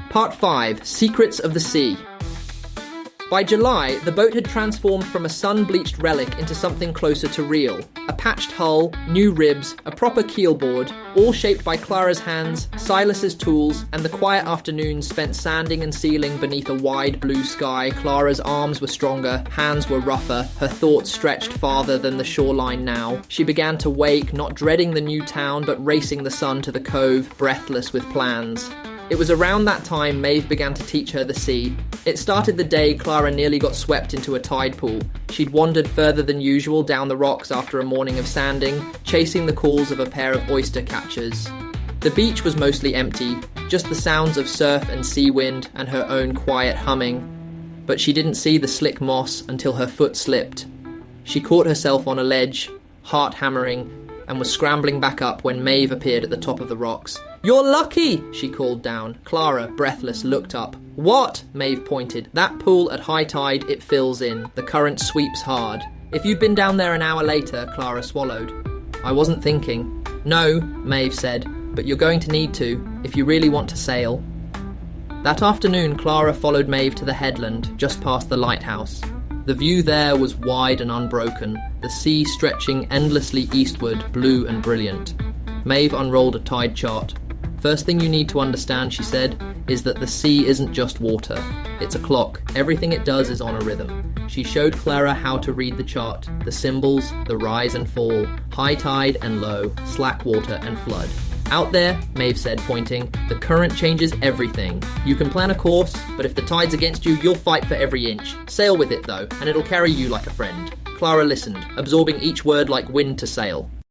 Part 5. Secrets of the Sea. By July, the boat had transformed from a sun-bleached relic into something closer to real. A patched hull, new ribs, a proper keelboard, all shaped by Clara's hands, Silas's tools, and the quiet afternoons spent sanding and sealing beneath a wide blue sky. Clara's arms were stronger, hands were rougher, her thoughts stretched farther than the shoreline now. She began to wake, not dreading the new town, but racing the sun to the cove, breathless with plans. It was around that time Maeve began to teach her the sea. It started the day Clara nearly got swept into a tide pool. She'd wandered further than usual down the rocks after a morning of sanding, chasing the calls of a pair of oyster catchers. The beach was mostly empty, just the sounds of surf and sea wind and her own quiet humming. But she didn't see the slick moss until her foot slipped. She caught herself on a ledge, heart hammering, and was scrambling back up when Maeve appeared at the top of the rocks. "You're lucky!" she called down. Clara, breathless, looked up. "What?" Maeve pointed. "That pool at high tide, it fills in. The current sweeps hard. If you'd been down there an hour later," Clara swallowed. "I wasn't thinking." "No," Maeve said, "but you're going to need to, if you really want to sail." That afternoon, Clara followed Maeve to the headland, just past the lighthouse. The view there was wide and unbroken, the sea stretching endlessly eastward, blue and brilliant. Maeve unrolled a tide chart. "First thing you need to understand," she said, "is that the sea isn't just water. It's a clock. Everything it does is on a rhythm." She showed Clara how to read the chart, the symbols, the rise and fall, high tide and low, slack water and flood. "Out there," Maeve said, pointing, "the current changes everything. You can plan a course, but if the tide's against you, you'll fight for every inch. Sail with it, though, and it'll carry you like a friend." Clara listened, absorbing each word like wind to sail.